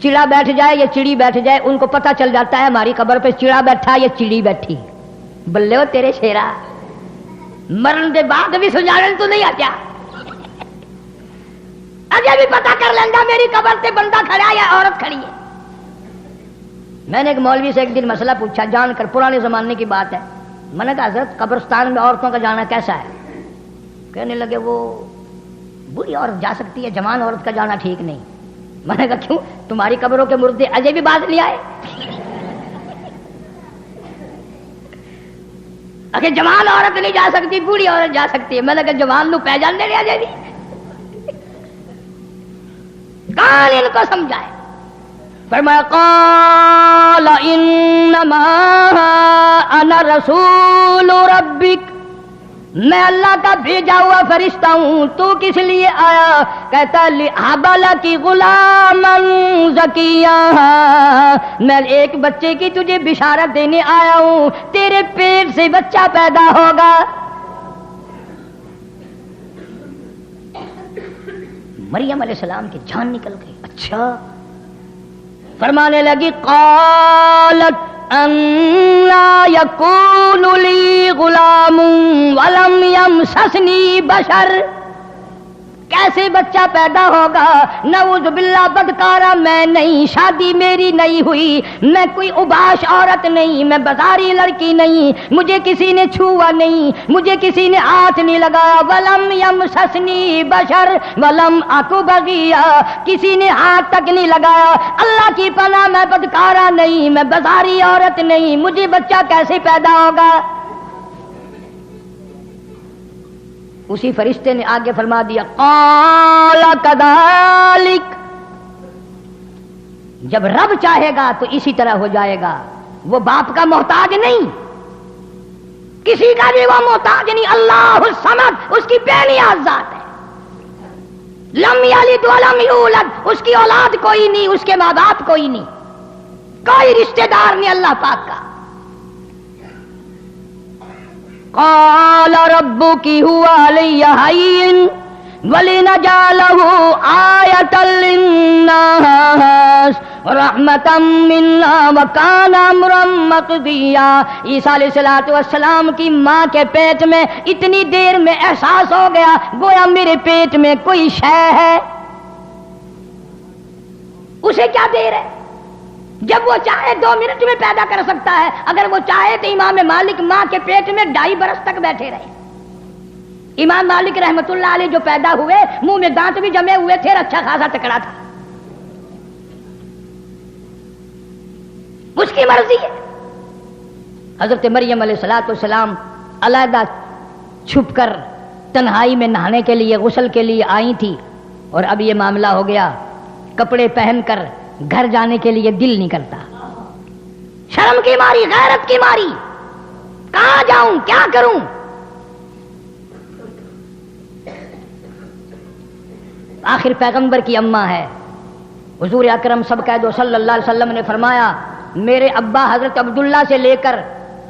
چڑا بیٹھ جائے یا چڑی بیٹھ جائے، ان کو پتہ چل جاتا ہے ہماری قبر پہ چڑا بیٹھا یا چڑی بیٹھی۔ بلے ہو تیرے شیرا، مرن دے بعد بھی سنجھاڑن تو نہیں آتا، اجے بھی پتہ کر لیں گا میری قبر تے بندہ کھڑا یا عورت کھڑی ہے۔ میں نے ایک مولوی سے ایک دن مسئلہ پوچھا جان کر، پرانے زمانے کی بات ہے، میں نے کہا حضرت قبرستان میں عورتوں کا جانا کیسا ہے؟ کہنے لگے وہ بوڑھی عورت جا سکتی ہے، جوان عورت کا جانا ٹھیک نہیں۔ میں نے کہا کیوں؟ تمہاری قبروں کے مردے اجے بھی باز نہیں آئے؟ اگر جوان عورت نہیں جا سکتی، بوڑھی عورت جا سکتی ہے۔ میں نے کہا جوان نو پہ جان دے اجے بھی، کون ان کو سمجھائے؟ فرمایا قال انما انا رسول ربک، میں اللہ کا بھیجا ہوا فرشتہ ہوں، تو کس لیے آیا؟ کہتا لِأَحْبَ لَكِ غُلَامًا زَكِيًّا، میں ایک بچے کی تجھے بشارت دینے آیا ہوں، تیرے پیٹ سے بچہ پیدا ہوگا۔ مریم علیہ السلام کی جان نکل گئی۔ اچھا، فرمانے لگی قالت انا یکون لی غلام ولم یمسسنی بشر، کیسے بچہ پیدا ہوگا؟ نعوذ باللہ، بدکارا میں نہیں، شادی میری نہیں ہوئی، میں کوئی اوباش عورت نہیں، میں بازاری لڑکی نہیں، مجھے کسی نے چھوا نہیں، مجھے کسی نے ہاتھ نہیں لگایا۔ ولم یمسسنی بشر ولم اکو بغیا، کسی نے ہاتھ تک نہیں لگایا۔ اللہ کی پناہ، میں بدکارا نہیں، میں بازاری عورت نہیں، مجھے بچہ کیسے پیدا ہوگا؟ اسی فرشتے نے آگے فرما دیا قال کذالک، جب رب چاہے گا تو اسی طرح ہو جائے گا۔ وہ باپ کا محتاج نہیں، کسی کا بھی وہ محتاج نہیں، اللہ الصمد اس کی بے نیاز ذات ہے۔ لم یلد ولم یولد، اس کی اولاد کوئی نہیں، اس کے ماں باپ کوئی نہیں، کوئی رشتہ دار نہیں اللہ پاک کا۔ قال ربک هو علی ہین ولنجعلہ آیۃ للناس رحمتا منا وکان امرا مقضیا۔ عیسیٰ علیہ السلام کی ماں کے پیٹ میں اتنی دیر میں احساس ہو گیا گویا میرے پیٹ میں کوئی شے ہے۔ اسے کیا دیر ہے؟ جب وہ چاہے 2 منٹ میں پیدا کر سکتا ہے، اگر وہ چاہے تو امام مالک ماں کے پیٹ میں 2.5 برس تک بیٹھے رہے۔ امام مالک رحمت اللہ علیہ جو پیدا ہوئے، منہ میں دانت بھی جمے ہوئے تھے، اچھا خاصا تکڑا تھا، اس کی مرضی ہے۔ حضرت مریم علیہ السلام علیحدہ چھپ کر تنہائی میں نہانے کے لیے غسل کے لیے آئی تھی اور اب یہ معاملہ ہو گیا، کپڑے پہن کر گھر جانے کے لیے دل نہیں کرتا، شرم کی ماری، غیرت کی ماری، کہاں جاؤں کیا کروں؟ آخر پیغمبر کی اماں ہے، حضور اکرم سب کہہ دو صلی اللہ علیہ وسلم نے فرمایا میرے ابا حضرت عبداللہ سے لے کر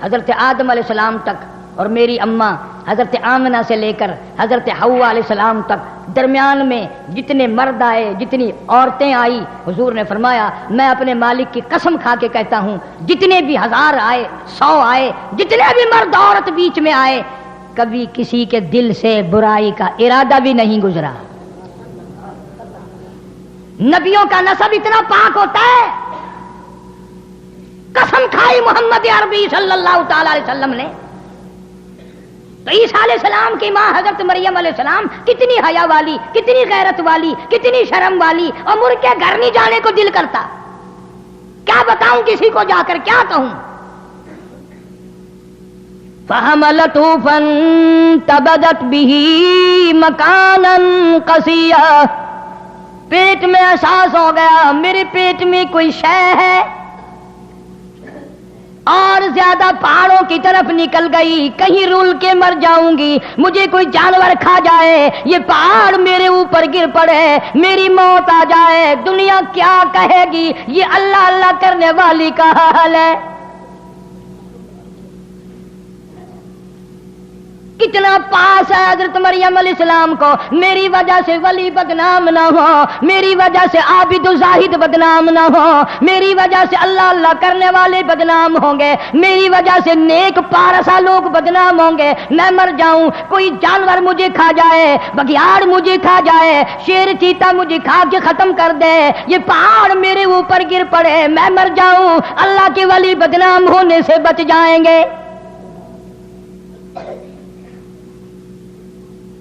حضرت آدم علیہ السلام تک اور میری اماں حضرت آمنہ سے لے کر حضرت حوا علیہ السلام تک درمیان میں جتنے مرد آئے جتنی عورتیں آئی، حضور نے فرمایا میں اپنے مالک کی قسم کھا کے کہتا ہوں جتنے بھی 1000 آئے 100 آئے جتنے بھی مرد عورت بیچ میں آئے کبھی کسی کے دل سے برائی کا ارادہ بھی نہیں گزرا۔ نبیوں کا نسب اتنا پاک ہوتا ہے، قسم کھائی محمد عربی صلی اللہ تعالی علیہ وسلم نے تو عیسیٰ علیہ السلام کی ماں حضرت مریم علیہ السلام کتنی حیا والی، کتنی غیرت والی، کتنی شرم والی، اور مر کے گھر نہیں جانے کو دل کرتا۔ کیا بتاؤں کسی کو جا کر کیا کہوں؟ فَحَمَلَتْهُ فَانْتَبَذَتْ بِهِ مَكَانًا قَصِيًّا، پیٹ میں احساس ہو گیا میرے پیٹ میں کوئی شے ہے، اور زیادہ پہاڑوں کی طرف نکل گئی، کہیں رول کے مر جاؤں گی، مجھے کوئی جانور کھا جائے، یہ پہاڑ میرے اوپر گر پڑے، میری موت آ جائے، دنیا کیا کہے گی؟ یہ اللہ اللہ کرنے والی کا حال ہے۔ کتنا پاس ہے حضرت مریم علیہ السلام کو، میری وجہ سے ولی بدنام نہ ہو، میری وجہ سے عابد و زاہد بدنام نہ ہو، میری وجہ سے اللہ اللہ کرنے والے بدنام ہوں گے، میری وجہ سے نیک پارسا لوگ بدنام ہوں گے، میں مر جاؤں، کوئی جانور مجھے کھا جائے، بگیاڑ مجھے کھا جائے، شیر چیتا مجھے کھا کے ختم کر دے، یہ پہاڑ میرے اوپر گر پڑے، میں مر جاؤں، اللہ کے ولی بدنام ہونے سے بچ جائیں گے۔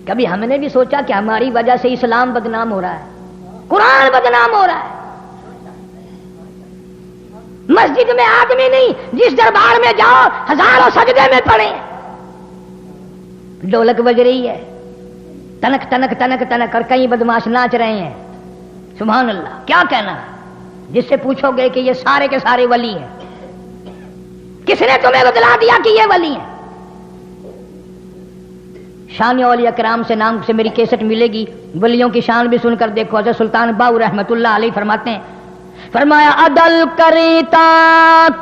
کبھی ہم نے بھی سوچا کہ ہماری وجہ سے اسلام بدنام ہو رہا ہے، قرآن بدنام ہو رہا ہے؟ مسجد میں آدمی نہیں، جس دربار میں جاؤ ہزاروں سجدے میں پڑے، ڈھولک بج رہی ہے، تنک تنک تنک تنک، اور کئی بدماش ناچ رہے ہیں، سبحان اللہ۔ کیا کہنا جس سے پوچھو گے کہ یہ سارے کے سارے ولی ہیں، کس نے تمہیں بتلا دیا کہ یہ ولی ہیں؟ شان اولیاء کرام سے نام سے میری کیسٹ ملے گی، ولیوں کی شان بھی سن کر دیکھو۔ حضرت سلطان باؤ رحمت اللہ علیہ فرماتے ہیں، فرمایا عدل کریتا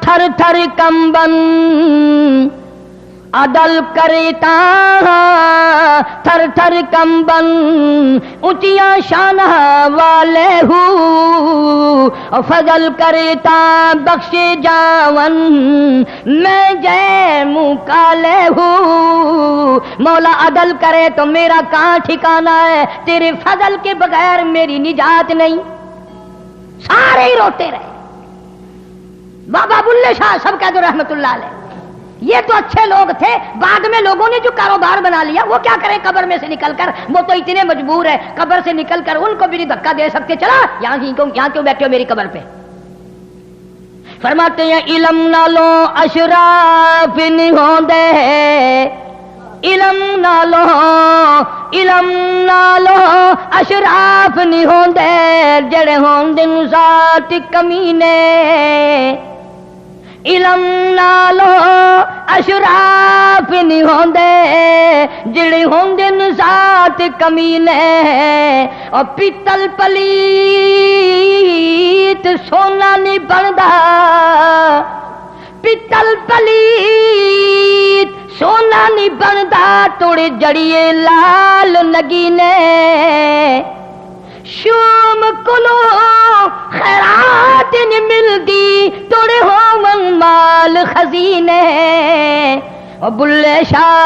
تھر تھر کمبن، عدل کریتا تھر تھر کمبن، اونچیاں شانہ والے ہوں، فضل کرتا بخشے جاون، میں جے منہ کالے ہوں۔ مولا عدل کرے تو میرا کہاں ٹھکانا ہے، تیرے فضل کے بغیر میری نجات نہیں۔ سارے ہی روتے رہے، بابا بلے شاہ سب کہہ دو رحمت اللہ علیہ، یہ تو اچھے لوگ تھے، بعد میں لوگوں نے جو کاروبار بنا لیا وہ کیا کریں قبر میں سے نکل کر، وہ تو اتنے مجبور ہے قبر سے نکل کر ان کو بھی نہیں دھکا دے سکتے، چلا یہاں کیوں بیٹھے ہو میری قبر پہ؟ فرماتے ہیں علم نالو اشراف نہیں ہوندے، علم نالو اشراف نہیں ہوندے، جڑے ہوندے ذات کمینے، علم نالو اشراف نہیں ہوندے، جڑے ہوندے ذات کمینے، اور پیتل پلیت سونا نہیں بندا، پیتل پلیت سونا نہیں بندا، توڑے جڑیے لال نگینے، شوم کلو خیرات نہیں ملدی، توڑے ہو مال خزینے، اور بلے شاہ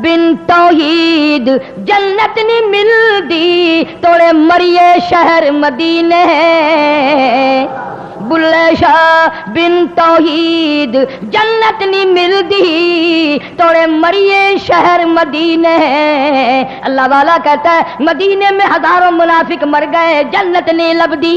بن توحید جنت نہیں ملدی، توڑے مریے شہر مدینے، بلے شاہ بن توحید جنت نہیں ملدی، توڑے مریے شہر مدینے۔ اللہ والا کہتا ہے مدینے میں ہزاروں منافق مر گئے، جنت نہیں لبدی۔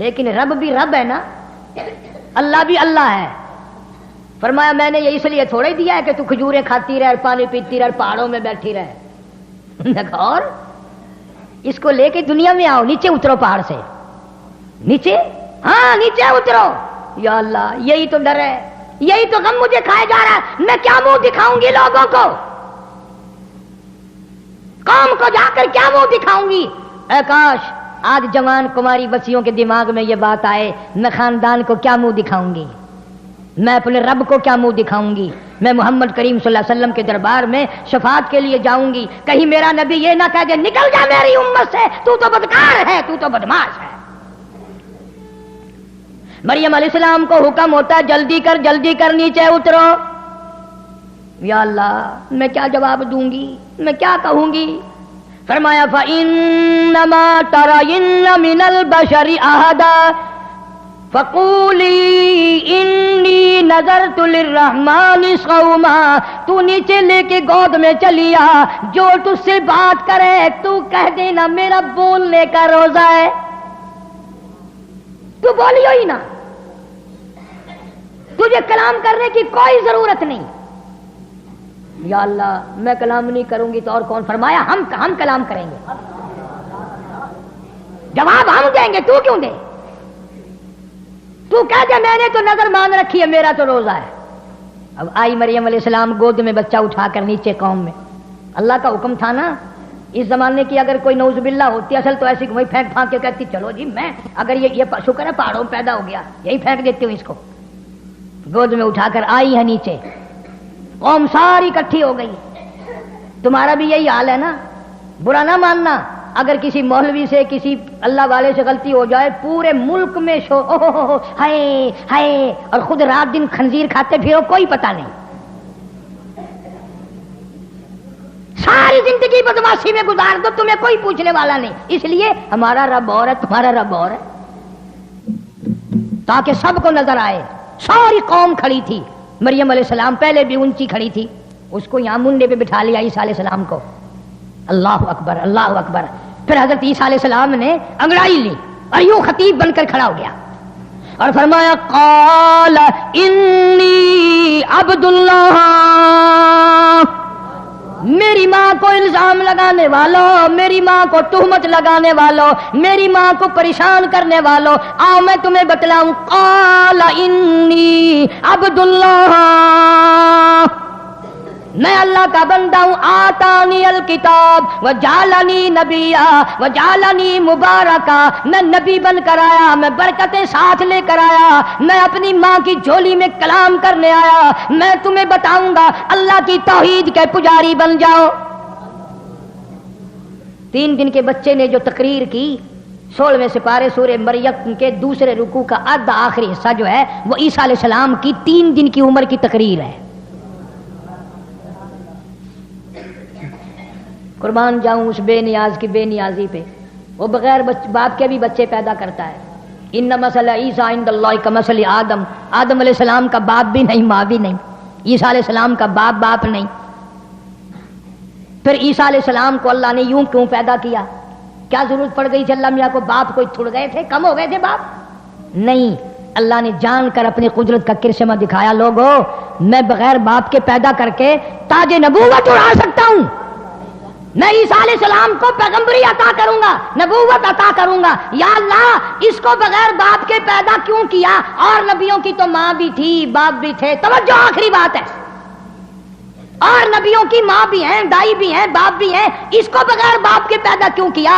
لیکن رب بھی رب ہے نا، اللہ بھی اللہ ہے. فرمایا میں نے یہ اس لیے تھوڑے دیا ہے کہ تو کھجوریں کھاتی رہے اور پانی پیتی رہے اور پہاڑوں میں بیٹھی رہے. اور اس کو لے کے دنیا میں آؤ، نیچے اترو پہاڑ سے، نیچے، ہاں نیچے اترو. یا اللہ یہی تو ڈر ہے، یہی تو غم مجھے کھائے جا رہا ہے. میں کیا منہ دکھاؤں گی لوگوں کو، قوم کو جا کر کیا منہ دکھاؤں گی؟ اے کاش آج جوان کماری بچیوں کے دماغ میں یہ بات آئے، میں خاندان کو کیا منہ دکھاؤں گی، میں اپنے رب کو کیا منہ دکھاؤں گی. میں محمد کریم صلی اللہ علیہ وسلم کے دربار میں شفاعت کے لیے جاؤں گی، کہیں میرا نبی یہ نہ کہہ دے نکل جا میری امت سے، تو بدکار ہے، تو بدماش ہے. مریم علیہ السلام کو حکم ہوتا ہے جلدی کر نیچے اترو. یا اللہ میں کیا جواب دوں گی، میں کیا کہوں گی؟ فرمایا فَإِنَّمَا تَرَيِنَّ مِنَ الْبَشَرِ أَحَدًا فَقُولِي إِنِّي نَذَرْتُ لِلرَّحْمَنِ صَوْمًا. تو نیچے لے کے گود میں چلی آ، جو تجھ سے بات کرے تو کہہ دینا میرا بولنے کا روزہ ہے. تو بولیو ہی نا، تجھے کلام کرنے کی کوئی ضرورت نہیں. یا اللہ میں کلام نہیں کروں گی تو اور کون؟ فرمایا ہم کلام کریں گے، جواب ہم دیں گے، تو کیوں دے؟ تو کہہ دے میں نے تو نظر مان رکھی ہے، میرا تو روزہ ہے. اب آئی مریم علیہ السلام گود میں بچہ اٹھا کر نیچے قوم میں. اللہ کا حکم تھا نا. اس زمانے کی اگر کوئی نعوذ باللہ ہوتی اصل تو ایسی وہی پھینک پھانک کے کہتی چلو جی میں اگر یہ شکر ہے پہاڑوں میں پیدا ہو گیا، یہی پھینک دیتی ہوں اس کو. گود میں اٹھا کر آئی ہے نیچے، قوم ساری اکٹھی ہو گئی. تمہارا بھی یہی حال ہے نا، برا نہ ماننا. اگر کسی مولوی سے کسی اللہ والے سے غلطی ہو جائے پورے ملک میں ہائے ہائے، اور خود رات دن خنزیر کھاتے پھرو، کوئی پتہ نہیں، ساری زندگی بدماشی میں گزار دو، تمہیں کوئی پوچھنے والا نہیں. اس لیے ہمارا رب اور ہے، تمہارا رب اور ہے، تاکہ سب کو نظر آئے. ساری قوم کھڑی تھی، مریم علیہ السلام پہلے بھی اونچی کھڑی تھی، اس کو یہاں منڈے پہ بٹھا لیا عیسیٰ علیہ السلام کو. اللہ اکبر اللہ اکبر. پھر حضرت عیسیٰ علیہ السلام نے انگڑائی لی اور یوں خطیب بن کر کھڑا ہو گیا اور فرمایا قال انی عبد اللہ. میری ماں کو الزام لگانے والوں، میری ماں کو تہمت لگانے والوں، میری ماں کو پریشان کرنے والوں، آؤ میں تمہیں بتلاؤں. قال انی عبد اللہ، میں اللہ کا بندہ ہوں. آتانی الکتاب وجعلنی نبیا وجعلنی مبارکا. میں نبی بن کر آیا، میں برکتیں ساتھ لے کر آیا، میں اپنی ماں کی جھولی میں کلام کرنے آیا. میں تمہیں بتاؤں گا اللہ کی توحید کے پجاری بن جاؤ. 3 دن کے بچے نے جو تقریر کی، 16ویں سپارے سورہ مریم کے دوسرے رکوع کا آدھا آخری حصہ جو ہے وہ عیسیٰ علیہ السلام کی 3 دن کی عمر کی تقریر ہے. قربان جاؤں اس بے نیاز کی بے نیازی پہ. وہ بغیر باپ کے بھی بچے پیدا کرتا ہے. ان مثل عیسیٰ عند اللہ کمثل آدم. آدم علیہ السلام کا باپ بھی نہیں، ماں بھی نہیں. عیسیٰ علیہ السلام کا باپ نہیں. پھر عیسیٰ علیہ السلام کو اللہ نے یوں کیوں پیدا کیا؟ کیا ضرورت پڑ گئی تھی اللہ میاں کو؟ باپ کوئی تھڑ گئے تھے، کم ہو گئے تھے باپ؟ نہیں، اللہ نے جان کر اپنی قدرت کا کرشمہ دکھایا. لوگوں میں بغیر باپ کے پیدا کر کے تاج نبوت اڑا سکتا ہوں. میں عیسیٰ علیہ السلام کو پیغمبری عطا کروں گا، نبوت عطا کروں گا. یا اللہ اس کو بغیر باپ کے پیدا کیوں کیا؟ اور نبیوں کی تو ماں بھی تھی، باپ بھی تھے. توجہ آخری بات ہے، اور نبیوں کی ماں بھی ہیں، دائی بھی ہیں، باپ بھی ہیں. اس کو بغیر باپ کے پیدا کیوں کیا؟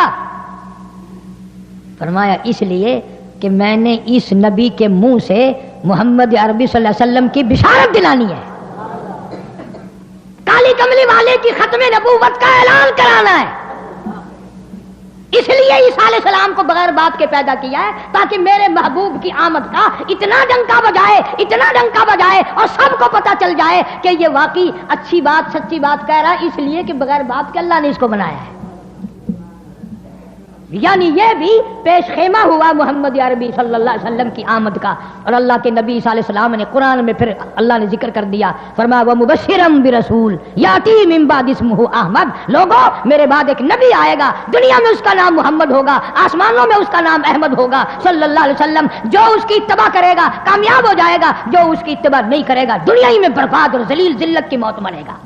فرمایا اس لیے کہ میں نے اس نبی کے منہ سے محمد عربی صلی اللہ علیہ وسلم کی بشارت دلانی ہے، کالی کملی والے کی ختم نبوت کا اعلان کرانا ہے. اس لیے عیسیٰ علیہ السلام کو بغیر باپ کے پیدا کیا ہے تاکہ میرے محبوب کی آمد کا اتنا ڈنکا بجائے، اتنا ڈنکا بجائے اور سب کو پتا چل جائے کہ یہ واقعی اچھی بات سچی بات کہہ رہا ہے، اس لیے کہ بغیر باپ کے اللہ نے اس کو بنایا ہے. یعنی یہ بھی پیش خیمہ ہوا محمد عربی صلی اللہ علیہ وسلم کی آمد کا. اور اللہ کے نبی صلی اللہ علیہ وسلم نے قرآن میں پھر اللہ نے ذکر کر دیا, فرمایا وَمُبَشِّرًا بِرَسُولٍ يَأْتِي مِن بَعْدِ اسْمُهُ احمد. لوگوں میرے بعد ایک نبی آئے گا, دنیا میں اس کا نام محمد ہوگا, آسمانوں میں اس کا نام احمد ہوگا صلی اللہ علیہ وسلم. جو اس کی اتباع کرے گا کامیاب ہو جائے گا, جو اس کی اتباع نہیں کرے گا دنیا ہی میں برباد اور ذلیل ذلت کی موت مرے گا.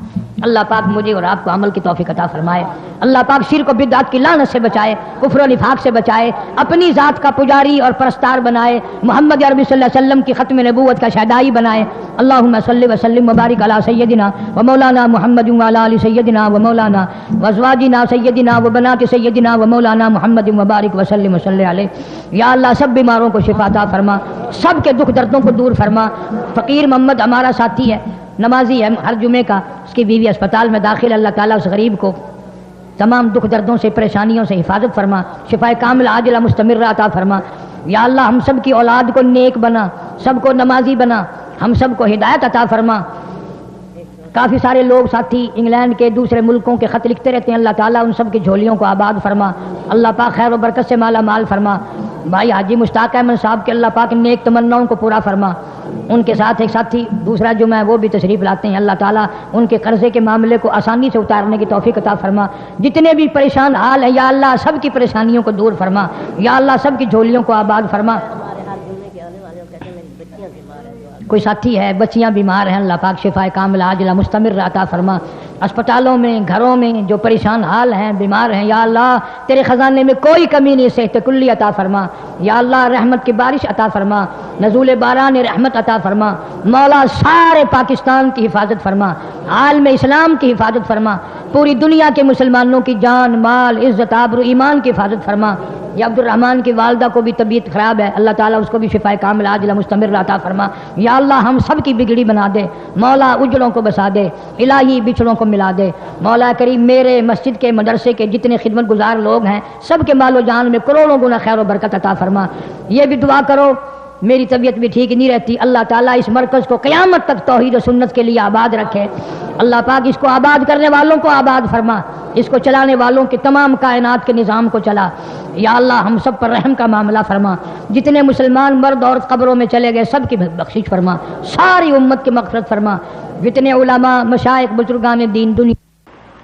اللہ پاک مجھے اور آپ کو عمل کی توفیق عطا فرمائے. اللہ پاک شرک و بدعت کی لعنت سے بچائے, کفر و نفاق سے بچائے, اپنی ذات کا پجاری اور پرستار بنائے, محمد عربی صلی اللہ علیہ وسلم کی ختم نبوت کا شہدائی بنائے. اللہم صلی وسلم وبارک علی سیدنا و مولانا محمد وعلی آل سیدنا و مولانا وازواجنا سیدنا و بنات سیدنا و مولانا محمد وبارک وسلم وصلی علیہ. یا اللہ سب بیماروں کو شفا عطا فرما, سب کے دکھ دردوں کو دور فرما. فقیر محمد ہمارا ساتھی ہے, نمازی ہے ہر جمعے کا, اس کی بیوی اسپتال میں داخل, اللہ تعالیٰ اس غریب کو تمام دکھ دردوں سے پریشانیوں سے حفاظت فرما, شفا کامل عاجلہ مستمرہ عطا فرما. یا اللہ ہم سب کی اولاد کو نیک بنا, سب کو نمازی بنا, ہم سب کو ہدایت عطا فرما. کافی سارے لوگ ساتھی انگلینڈ کے دوسرے ملکوں کے خط لکھتے رہتے ہیں, اللہ تعالیٰ ان سب کی جھولیوں کو آباد فرما. اللہ پاک خیر و برکت سے مالا مال فرما. بھائی حاجی مشتاق احمد صاحب کے اللہ پاک نیک تمناؤں کو پورا فرما. ان کے ساتھ ایک ساتھی دوسرا جمعہ ہے وہ بھی تشریف لاتے ہیں, اللہ تعالیٰ ان کے قرضے کے معاملے کو آسانی سے اتارنے کی توفیق عطا فرما. جتنے بھی پریشان حال ہیں یا اللہ سب کی پریشانیوں کو دور فرما, یا اللہ سب کی جھولیوں کو آباد فرما. کوئی ساتھی ہے بچیاں بیمار ہیں, اللہ پاک شفا کامل عاجلہ مستمر عطا فرما. اسپتالوں میں گھروں میں جو پریشان حال ہیں بیمار ہیں, یا اللہ تیرے خزانے میں کوئی کمی نہیں, صحت کلی عطا فرما. یا اللہ رحمت کی بارش عطا فرما, نزول باران رحمت عطا فرما. مولا سارے پاکستان کی حفاظت فرما, عالم اسلام کی حفاظت فرما, پوری دنیا کے مسلمانوں کی جان مال عزت آبرو ایمان کی حفاظت فرما. یا عبد الرحمن کی والدہ کو بھی طبیعت خراب ہے, اللہ تعالیٰ اس کو بھی شفا کامل عاجلہ مستمر عطا فرما. یا اللہ ہم سب کی بگڑی بنا دے, مولا اجڑوں کو بسا دے, الہی بچھڑوں کو ملا دے. مولا کریم میرے مسجد کے مدرسے کے جتنے خدمت گزار لوگ ہیں سب کے مال و جان میں کروڑوں گنا خیر و برکت عطا فرما. یہ بھی دعا کرو میری طبیعت بھی ٹھیک نہیں رہتی, اللہ تعالیٰ اس مرکز کو قیامت تک توحید و سنت کے لیے آباد رکھے. اللہ پاک اس کو آباد کرنے والوں کو آباد فرما, اس کو چلانے والوں کے تمام کائنات کے نظام کو چلا. یا اللہ ہم سب پر رحم کا معاملہ فرما. جتنے مسلمان مرد عورت قبروں میں چلے گئے سب کی بخشش فرما, ساری امت کی مغفرت فرما. جتنے علماء مشائخ بزرگان دین دنیا